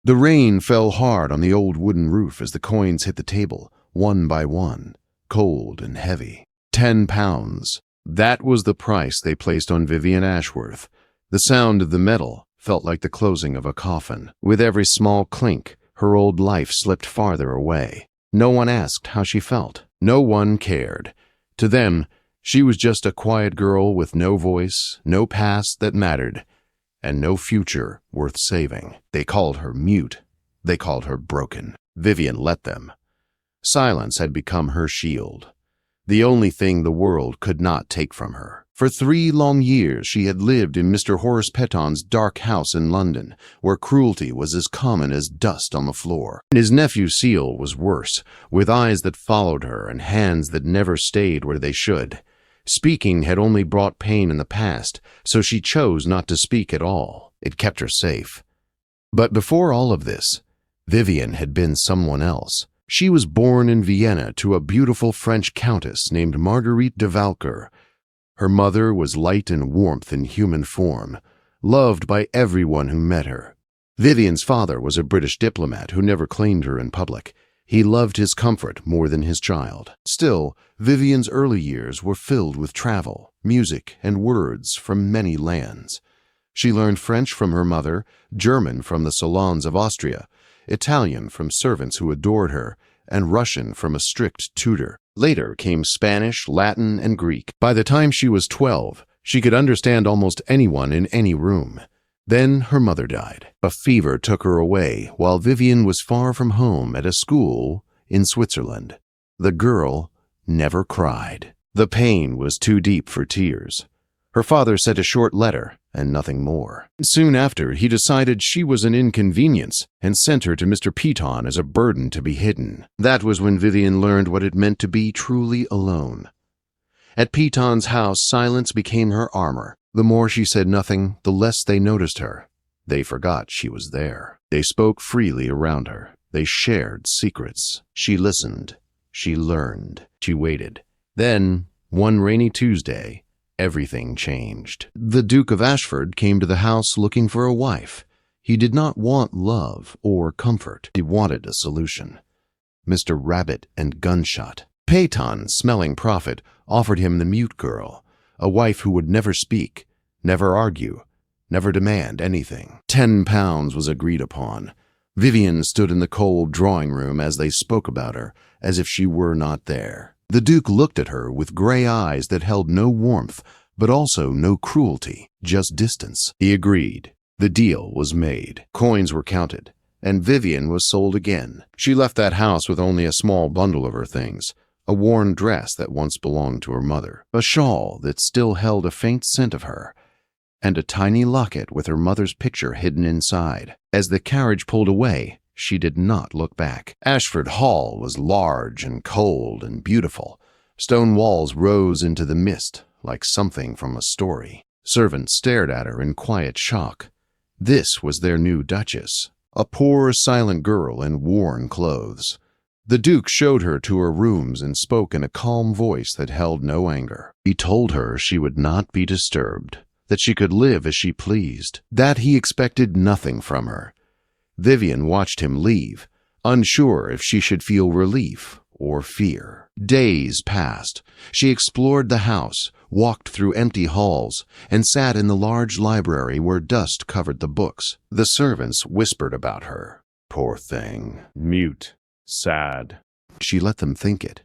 The rain fell hard on the old wooden roof as the coins hit the table, one by one, cold and heavy. £10. That was the price they placed on Vivian Ashworth. The sound of the metal felt like the closing of a coffin. With every small clink, her old life slipped farther away. No one asked how she felt. No one cared. To them, she was just a quiet girl with no voice, no past that mattered, and no future worth saving. They called her mute. They called her broken. Vivian let them. Silence had become her shield, the only thing the world could not take from her. For 3 long years she had lived in Mr. Horace Petton's dark house in London, where cruelty was as common as dust on the floor. And his nephew Seal was worse, with eyes that followed her and hands that never stayed where they should. Speaking had only brought pain in the past, so she chose not to speak at all. It kept her safe. But before all of this, Vivian had been someone else. She was born in Vienna to a beautiful French countess named Marguerite de Valcour. Her mother was light and warmth in human form, loved by everyone who met her. Vivian's father was a British diplomat who never claimed her in public. He loved his comfort more than his child. Still, Vivian's early years were filled with travel, music, and words from many lands. She learned French from her mother, German from the salons of Austria, Italian from servants who adored her, and Russian from a strict tutor. Later came Spanish, Latin, and Greek. By the time she was 12, she could understand almost anyone in any room. Then her mother died. A fever took her away while Vivian was far from home at a school in Switzerland. The girl never cried. The pain was too deep for tears. Her father sent a short letter and nothing more. Soon after, he decided she was an inconvenience and sent her to Mr. Petton as a burden to be hidden. That was when Vivian learned what it meant to be truly alone. At Petton's house, silence became her armor. The more she said nothing, the less they noticed her. They forgot she was there. They spoke freely around her. They shared secrets. She listened. She learned. She waited. Then, one rainy Tuesday, everything changed. The Duke of Ashford came to the house looking for a wife. He did not want love or comfort. He wanted a solution. Mr. Rabbit and Gunshot. Petton, smelling profit, offered him the mute girl, a wife who would never speak, never argue, never demand anything. £10 was agreed upon. Vivian stood in the cold drawing room as they spoke about her, as if she were not there. The Duke looked at her with gray eyes that held no warmth, but also no cruelty, just distance. He agreed. The deal was made. Coins were counted, and Vivian was sold again. She left that house with only a small bundle of her things, a worn dress that once belonged to her mother, a shawl that still held a faint scent of her, and a tiny locket with her mother's picture hidden inside. As the carriage pulled away, she did not look back. Ashford Hall was large and cold and beautiful. Stone walls rose into the mist like something from a story. Servants stared at her in quiet shock. This was their new duchess, a poor, silent girl in worn clothes. The Duke showed her to her rooms and spoke in a calm voice that held no anger. He told her she would not be disturbed, that she could live as she pleased, that he expected nothing from her. Vivian watched him leave, unsure if she should feel relief or fear. Days passed. She explored the house, walked through empty halls, and sat in the large library where dust covered the books. The servants whispered about her. Poor thing. Mute. Sad. She let them think it.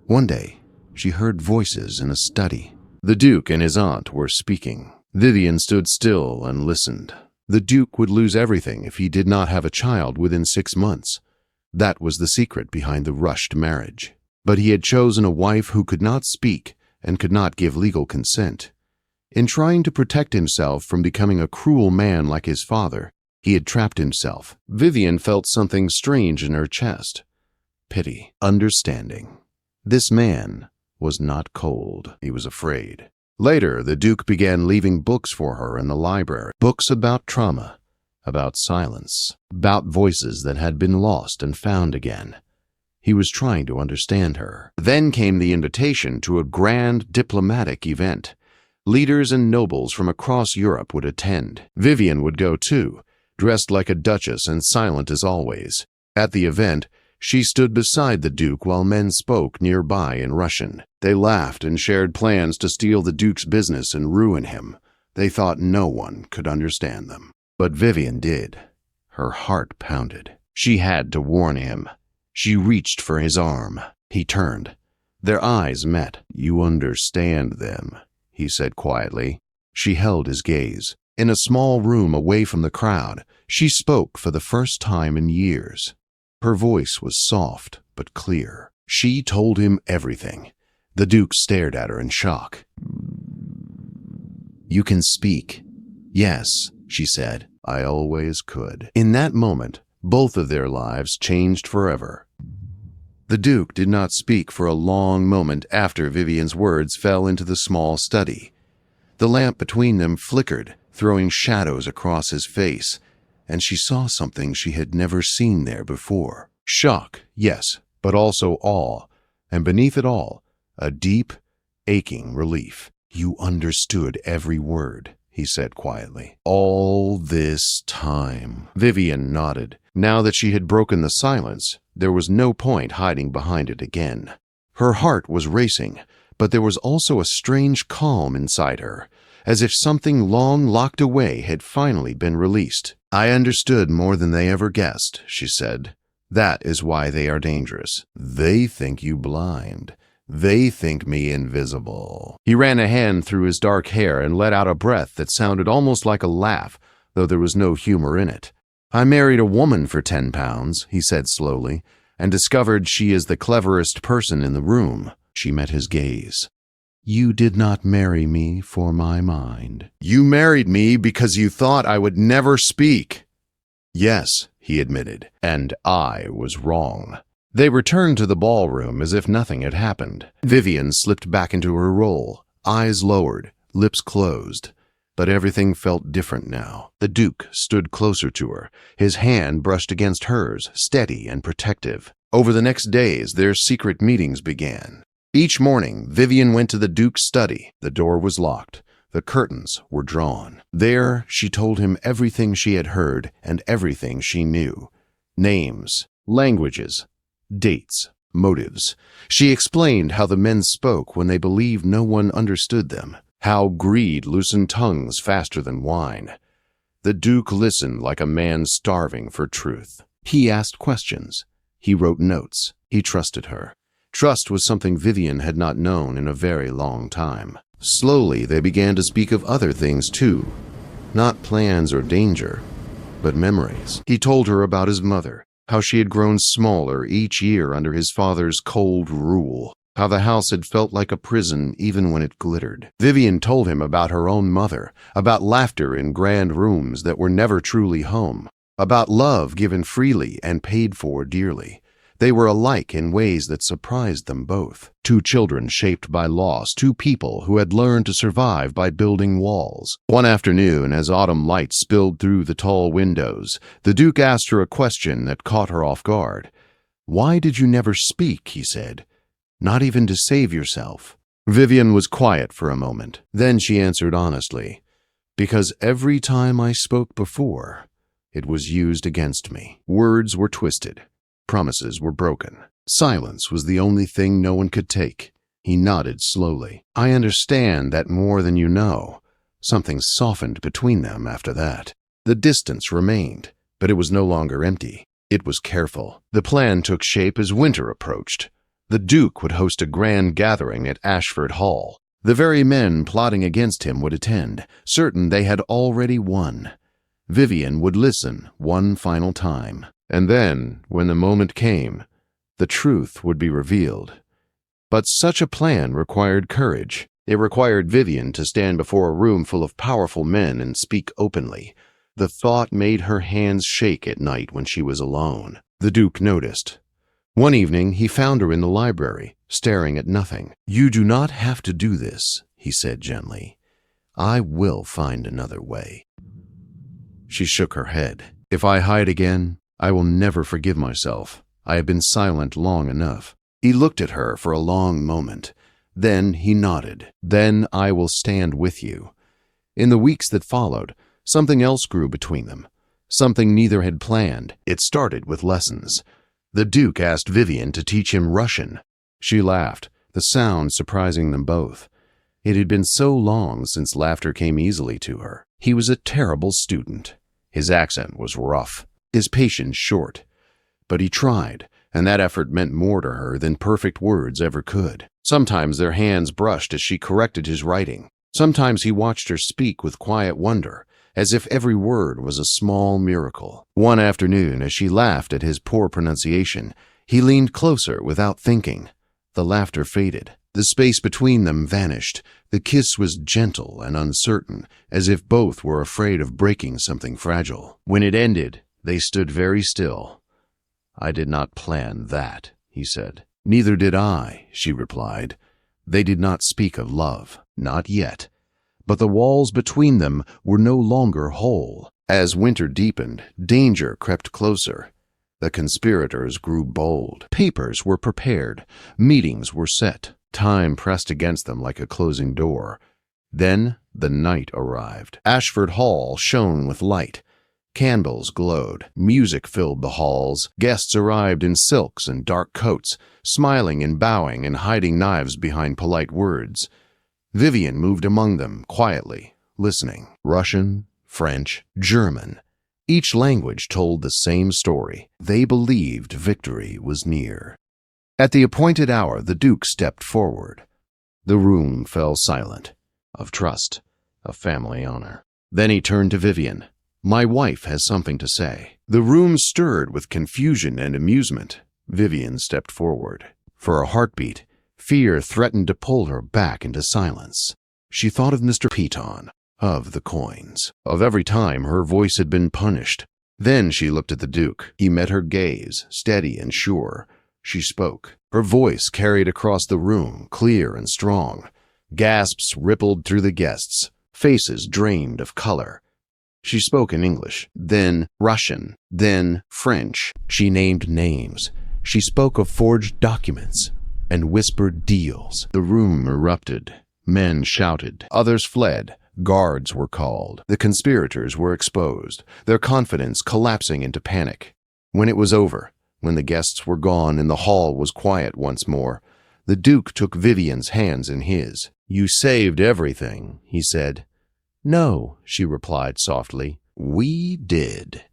One day, she heard voices in a study. The Duke and his aunt were speaking. Vivian stood still and listened. The Duke would lose everything if he did not have a child within 6 months. That was the secret behind the rushed marriage. But he had chosen a wife who could not speak and could not give legal consent. In trying to protect himself from becoming a cruel man like his father, he had trapped himself. Vivian felt something strange in her chest. Pity. Understanding. This man was not cold. He was afraid. Later, the Duke began leaving books for her in the library. Books about trauma, about silence, about voices that had been lost and found again. He was trying to understand her. Then came the invitation to a grand diplomatic event. Leaders and nobles from across Europe would attend. Vivian would go too, dressed like a duchess and silent as always. At the event, she stood beside the Duke while men spoke nearby in Russian. They laughed and shared plans to steal the Duke's business and ruin him. They thought no one could understand them. But Vivian did. Her heart pounded. She had to warn him. She reached for his arm. He turned. Their eyes met. "You understand them," he said quietly. She held his gaze. In a small room away from the crowd, she spoke for the first time in years. Her voice was soft but clear. She told him everything. The Duke stared at her in shock. "You can speak." "Yes," she said. "I always could." In that moment, both of their lives changed forever. The Duke did not speak for a long moment after Vivian's words fell into the small study. The lamp between them flickered, throwing shadows across his face, and she saw something she had never seen there before. Shock, yes, but also awe, and beneath it all, a deep, aching relief. "You understood every word," he said quietly. "All this time." Vivian nodded. Now that she had broken the silence, there was no point hiding behind it again. Her heart was racing, but there was also a strange calm inside her, as if something long locked away had finally been released. "I understood more than they ever guessed," she said. "That is why they are dangerous. They think you blind. They think me invisible." He ran a hand through his dark hair and let out a breath that sounded almost like a laugh, though there was no humor in it. "I married a woman for £10, he said slowly, "and discovered she is the cleverest person in the room." She met his gaze. "You did not marry me for my mind. You married me because you thought I would never speak." "Yes," he admitted, "and I was wrong." They returned to the ballroom as if nothing had happened. Vivian slipped back into her role, eyes lowered, lips closed. But everything felt different now. The Duke stood closer to her. His hand brushed against hers, steady and protective. Over the next days, their secret meetings began. Each morning, Vivian went to the Duke's study. The door was locked. The curtains were drawn. There, she told him everything she had heard and everything she knew. Names, languages, dates, motives. She explained how the men spoke when they believed no one understood them. How greed loosened tongues faster than wine. The Duke listened like a man starving for truth. He asked questions. He wrote notes. He trusted her. Trust was something Vivian had not known in a very long time. Slowly, they began to speak of other things too. Not plans or danger, but memories. He told her about his mother, how she had grown smaller each year under his father's cold rule. How the house had felt like a prison even when it glittered. Vivian told him about her own mother, about laughter in grand rooms that were never truly home, about love given freely and paid for dearly. They were alike in ways that surprised them both. Two children shaped by loss, two people who had learned to survive by building walls. One afternoon, as autumn light spilled through the tall windows, the Duke asked her a question that caught her off guard. "Why did you never speak?" he said. "Not even to save yourself." Vivian was quiet for a moment. Then she answered honestly, "Because every time I spoke before, it was used against me. Words were twisted. Promises were broken. Silence was the only thing no one could take." He nodded slowly. "I understand that more than you know." Something softened between them after that. The distance remained, but it was no longer empty. It was careful. The plan took shape as winter approached. The Duke would host a grand gathering at Ashford Hall. The very men plotting against him would attend, certain they had already won. Vivian would listen one final time. And then, when the moment came, the truth would be revealed. But such a plan required courage. It required Vivian to stand before a room full of powerful men and speak openly. The thought made her hands shake at night when she was alone. The Duke noticed. One evening, he found her in the library, staring at nothing. "You do not have to do this," he said gently. "I will find another way." She shook her head. "If I hide again, I will never forgive myself. I have been silent long enough." He looked at her for a long moment. Then he nodded. "Then I will stand with you." In the weeks that followed, something else grew between them. something neither had planned. It started with lessons. The Duke asked Vivian to teach him Russian. She laughed, the sound surprising them both. It had been so long since laughter came easily to her. He was a terrible student. His accent was rough, his patience short. But he tried, and that effort meant more to her than perfect words ever could. Sometimes their hands brushed as she corrected his writing. Sometimes he watched her speak with quiet wonder, as if every word was a small miracle. One afternoon, as she laughed at his poor pronunciation, he leaned closer without thinking. The laughter faded. The space between them vanished. The kiss was gentle and uncertain, as if both were afraid of breaking something fragile. When it ended, they stood very still. "I did not plan that," he said. "Neither did I," she replied. They did not speak of love, not yet. But the walls between them were no longer whole. As winter deepened, danger crept closer. The conspirators grew bold. Papers were prepared. Meetings were set. Time pressed against them like a closing door. Then the night arrived. Ashford Hall shone with light. Candles glowed. Music filled the halls. Guests arrived in silks and dark coats, smiling and bowing and hiding knives behind polite words. Vivian moved among them, quietly, listening. Russian, French, German. Each language told the same story. They believed victory was near. At the appointed hour, the Duke stepped forward. The room fell silent, of trust, of family honor. Then he turned to Vivian. "My wife has something to say." The room stirred with confusion and amusement. Vivian stepped forward. For a heartbeat, fear threatened to pull her back into silence. She thought of Mr. Piton, of the coins, of every time her voice had been punished. Then she looked at the Duke. He met her gaze, steady and sure. She spoke. Her voice carried across the room, clear and strong. Gasps rippled through the guests, faces drained of color. She spoke in English, then Russian, then French. She named names. She spoke of forged documents and whispered deals. The room erupted. Men shouted. Others fled. Guards were called. The conspirators were exposed, their confidence collapsing into panic. When it was over, when the guests were gone and the hall was quiet once more, the Duke took Vivian's hands in his. "You saved everything," he said. "No," she replied softly. "We did."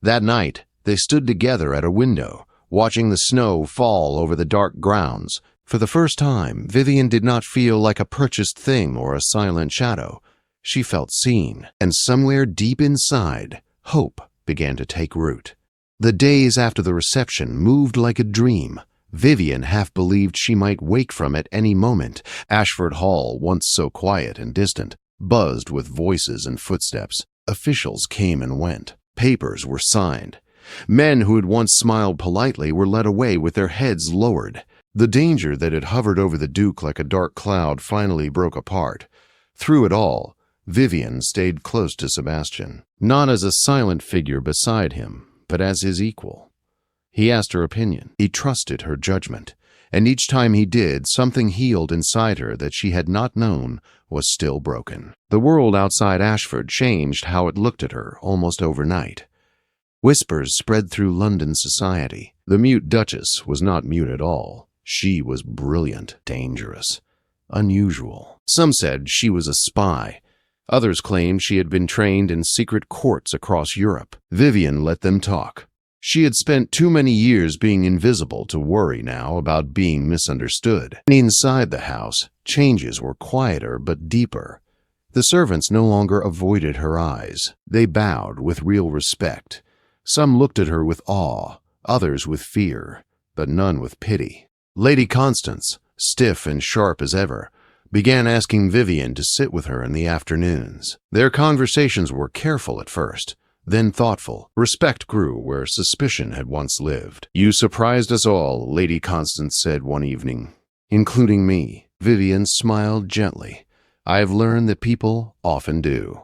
That night, they stood together at a window, watching the snow fall over the dark grounds. For the first time, Vivian did not feel like a purchased thing or a silent shadow. She felt seen, and somewhere deep inside, hope began to take root. The days after the reception moved like a dream. Vivian half believed she might wake from it any moment. Ashford Hall, once so quiet and distant, buzzed with voices and footsteps. Officials came and went. Papers were signed. Men who had once smiled politely were led away with their heads lowered. The danger that had hovered over the Duke like a dark cloud finally broke apart. Through it all, Vivian stayed close to Sebastian, not as a silent figure beside him, but as his equal. He asked her opinion. He trusted her judgment, and each time he did, something healed inside her that she had not known was still broken. The world outside Ashford changed how it looked at her almost overnight. Whispers spread through London society. The mute Duchess was not mute at all. She was brilliant, dangerous, unusual. Some said she was a spy. Others claimed she had been trained in secret courts across Europe. Vivian let them talk. She had spent too many years being invisible to worry now about being misunderstood. Inside the house, changes were quieter but deeper. The servants no longer avoided her eyes. They bowed with real respect. Some looked at her with awe, others with fear, but none with pity. Lady Constance, stiff and sharp as ever, began asking Vivian to sit with her in the afternoons. Their conversations were careful at first, then thoughtful. Respect grew where suspicion had once lived. "You surprised us all," Lady Constance said one evening. "Including me." Vivian smiled gently. "I have learned that people often do."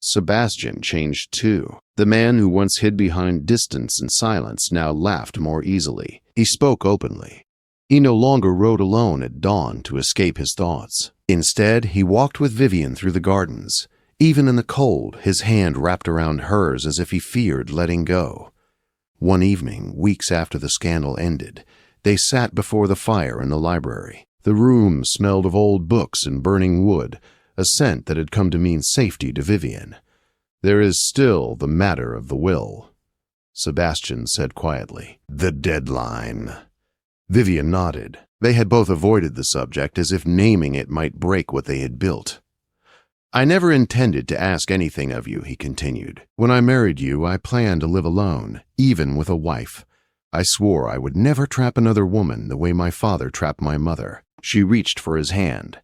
Sebastian changed too. The man who once hid behind distance and silence now laughed more easily. He spoke openly. He no longer rode alone at dawn to escape his thoughts. Instead, he walked with Vivian through the gardens. Even in the cold, his hand wrapped around hers as if he feared letting go. One evening, weeks after the scandal ended, they sat before the fire in the library. The room smelled of old books and burning wood, a scent that had come to mean safety to Vivian. "There is still the matter of the will," Sebastian said quietly. "The deadline." Vivian nodded. They had both avoided the subject as if naming it might break what they had built. "I never intended to ask anything of you," he continued. "When I married you, I planned to live alone, even with a wife. I swore I would never trap another woman the way my father trapped my mother." She reached for his hand.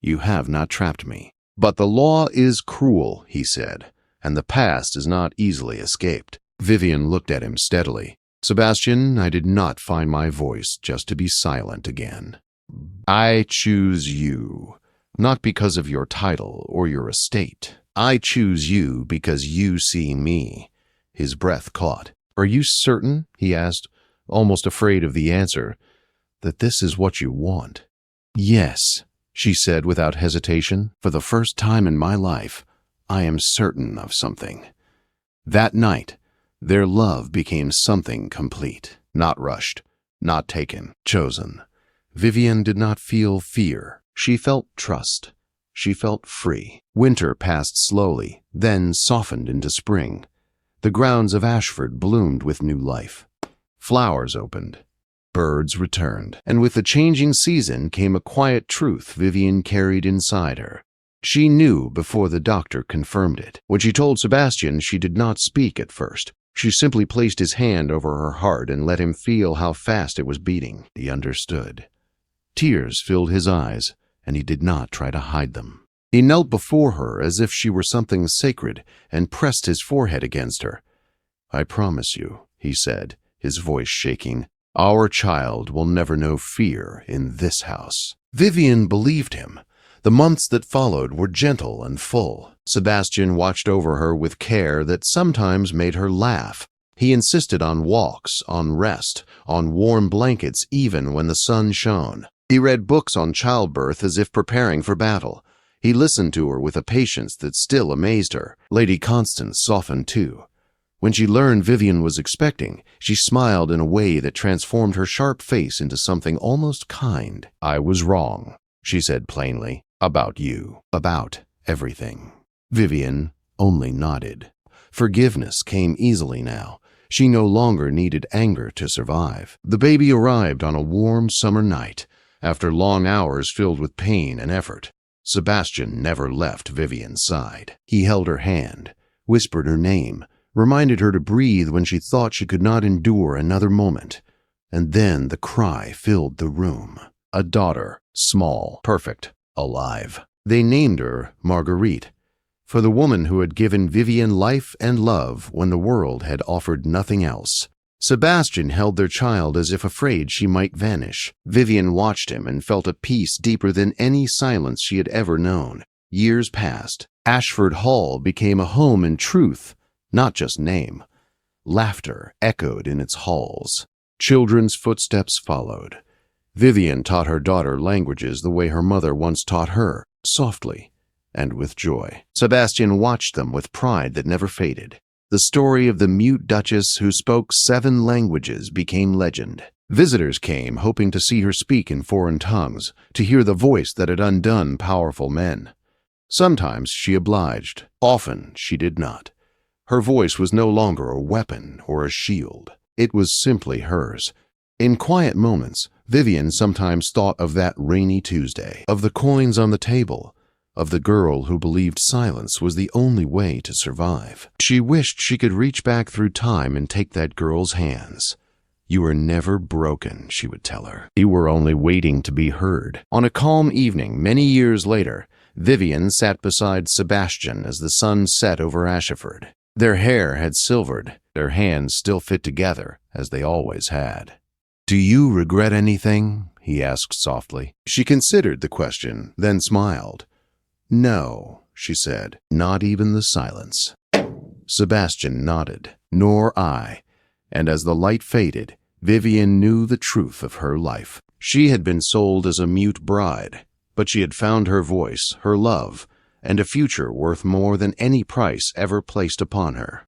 "You have not trapped me. But the law is cruel," he said, "and the past is not easily escaped." Vivian looked at him steadily. "Sebastian, I did not find my voice just to be silent again. I choose you. Not because of your title or your estate. I choose you because you see me." His breath caught. "Are you certain," he asked, almost afraid of the answer, "that this is what you want?" "Yes," she said without hesitation. "For the first time in my life, I am certain of something." That night, their love became something complete. Not rushed, not taken, chosen. Vivian did not feel fear. She felt trust. She felt free. Winter passed slowly, then softened into spring. The grounds of Ashford bloomed with new life. Flowers opened. Birds returned. And with the changing season came a quiet truth Vivian carried inside her. She knew before the doctor confirmed it. When she told Sebastian, she did not speak at first. She simply placed his hand over her heart and let him feel how fast it was beating. He understood. Tears filled his eyes, and he did not try to hide them. He knelt before her as if she were something sacred and pressed his forehead against her. "I promise you," he said, his voice shaking, "our child will never know fear in this house." Vivian believed him. The months that followed were gentle and full. Sebastian watched over her with care that sometimes made her laugh. He insisted on walks, on rest, on warm blankets even when the sun shone. He read books on childbirth as if preparing for battle. He listened to her with a patience that still amazed her. Lady Constance softened too. When she learned Vivian was expecting, she smiled in a way that transformed her sharp face into something almost kind. "I was wrong," she said plainly, "about you, about everything." Vivian only nodded. Forgiveness came easily now. She no longer needed anger to survive. The baby arrived on a warm summer night, after long hours filled with pain and effort. Sebastian never left Vivian's side. He held her hand, whispered her name, reminded her to breathe when she thought she could not endure another moment. And then the cry filled the room. A daughter, small, perfect, alive. They named her Marguerite, for the woman who had given Vivian life and love when the world had offered nothing else. Sebastian held their child as if afraid she might vanish. Vivian watched him and felt a peace deeper than any silence she had ever known. Years passed. Ashford Hall became a home in truth, not just name. Laughter echoed in its halls. Children's footsteps followed. Vivian taught her daughter languages the way her mother once taught her, softly and with joy. Sebastian watched them with pride that never faded. The story of the mute duchess who spoke 7 languages became legend. Visitors came hoping to see her speak in foreign tongues, to hear the voice that had undone powerful men. Sometimes she obliged, often she did not. Her voice was no longer a weapon or a shield. It was simply hers. In quiet moments, Vivian sometimes thought of that rainy Tuesday, of the coins on the table, of the girl who believed silence was the only way to survive. She wished she could reach back through time and take that girl's hands. "You were never broken," she would tell her. "You were only waiting to be heard." On a calm evening, many years later, Vivian sat beside Sebastian as the sun set over Ashford. Their hair had silvered, their hands still fit together, as they always had. "Do you regret anything?" he asked softly. She considered the question, then smiled. "No," she said, "not even the silence." Sebastian nodded. "Nor I." And as the light faded, Vivian knew the truth of her life. She had been sold as a mute bride, but she had found her voice, her love, and a future worth more than any price ever placed upon her.